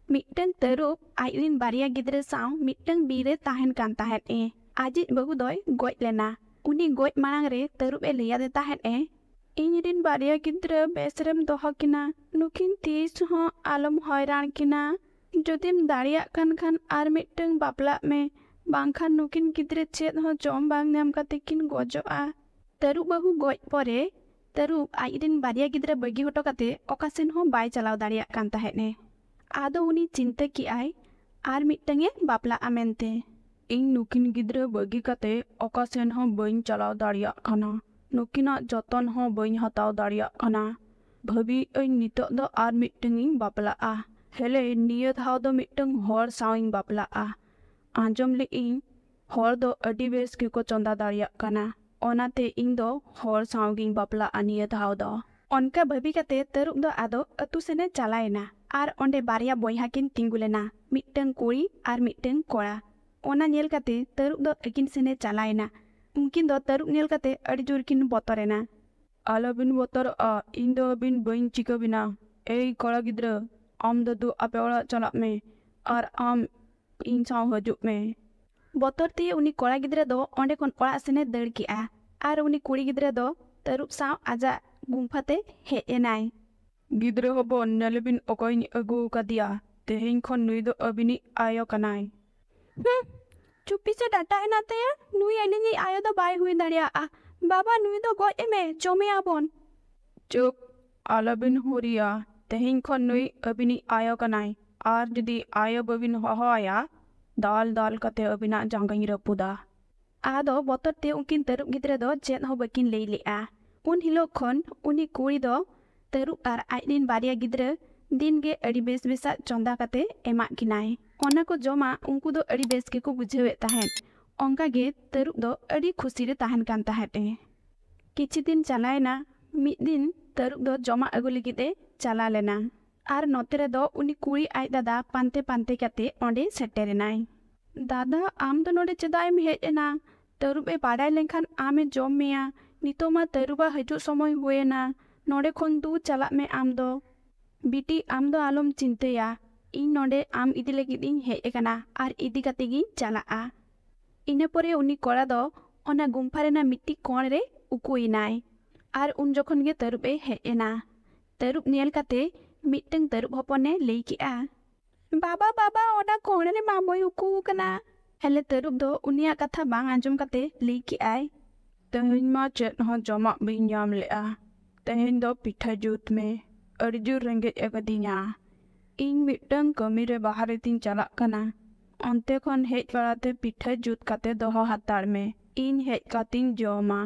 Miteng teruk ayin baria gidre saw miteng bire tahen kan tahet Ajit bahu doy goj lena. Uni goj marang re teruk liya de tahet Inyrin baria gidre besrem doho kina. Nukin tis ho alom hoiran kina. Jodim daria kan ar miteng baplak me. Bangkhan nukin gidre chet ho jom bang nyam kate kin gojoa. Teruk bahu goj pore. Teruk ayin baria gidre bagi hoto kate okasen ho bai chalaw daria kan tahet Ado uni cinta ki ay ar miteng bapla amente. Ing nukin gidre bagi kate okasen ho bain chalaw daria kana. Nukina joton ho bain hataw daria kana. Bhabi ay nitok do ar miteng ing bapla Hele niya thaw do miteng hor saw ing bapla Anjom li ing hor do adi bes ke ko chonda daria kana. Onate ing do hor saw ing bapla niya thaw do. Onka bhabi kate teruk do ado atu sene chalayna. Ar onde baria boyha kin tingulena. Miteng kuri ar miteng kora. Ona nyel kate teruk do ekin sene chalayna. Unkin do teruk nyel kate adi jur kin botorena. Ala bin botor ing do bin bain chika bina. Ei kora gidra. Am do du ape ora chalak me. Ar am ing saw hajuk me. Botor te uni kora gidra do onde kon ora sene dar ki Ar uni kuri gidra do teruk saw aja gumpate he enai. Gidre hobon nalibin okoy agu kadia. Tehin kon nui do abini ayo kanai. Chupi se data enate nui elini ayo do bai hui daria Baba nui do goj eme jome abon. Chup alabin huria. Tehin kon nui abini ayo kanai. Ar judi ayo babin hohoya. Dal kate abina jangai rapuda. Ado botor te unkin teruk gidre do jet ho bakin leili Un hilok kon uni kuri do teruk ar ayin baria gidre din ge adi bes besa chonda kate emak kinai. Ona ko joma unku do adi bes ke ko bujhewe tahen. Onka ge teruk do adi khusi re tahen kan tahet Kichi din chalayna mid din teruk do joma agu ligide chala lena. Ar notere do uni kuri ay dada pante kate onde seterenai. Dada am do node cheda em hej ena. Teruk e badai lenkhan ame jom meya. Nitoma teruba hajut somoy huena. Node khon du chalak me am do. Biti am do alom chinteya. Ing node am idi legid ing hej ekana ar idi kate gi chalak Ine pore uni kora do ona gumparena mitti kon re ukuinai. Ar un jokhon ge teruk e hej ena. Teruk niel kate miteng teruk hopone lei ki Baba ona kon re mamoy uku kana. Hele teruk do unia katha bang anjom kate lei ki Tehin ma chet ho joma bin nyam lea. Tehin do pitha jut me. Arjur rengget ekadinya. Ing miteng kami re bahare tin chalak kana. Onte kon hej barate pitha jut kate doho hatar me. In hej katin joma.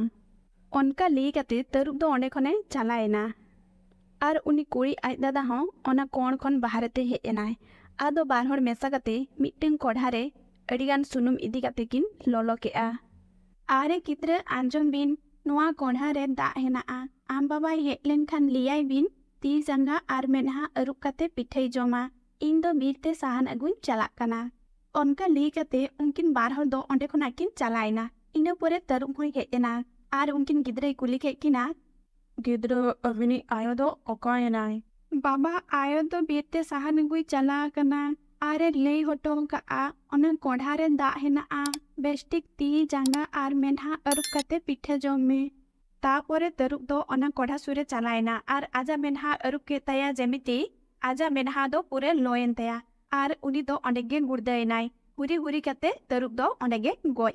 Onka lei kate teruk do onde khone chalayna. Ar uni kuri aj dada ho ona kon khon bahare te hej enai. Ado barhor mesa kate miteng kodhare adigan sunum idi kate kin lolo kea. Are gidre anjom bin noa kodhare da henaa. Am babai hej lenkhan liyai bin ti janga ar menha aruk kate pithay joma. Ing do birte sahan aguin chalak kana. Onka lei kate unkin barhor do onde khona kin chalayna. Ina pore teruk hoi hej ena. Ar unkin gidre kuli ke kina. Gidre abini ayo do okayenai. Baba ayo do birte sahan agui chala kana. Are lei hoto ka ona kodhare da henaa. Bestik ti janga ar menha aruk kate pithe jome. Tapore teruk do ona kodha sure chalayna. Ar aja menha aruk ke taya jemiti. Aja menha do pure loyen taya. Ar uni do ondege gurdayenai. Huri kate teruk do ondege goj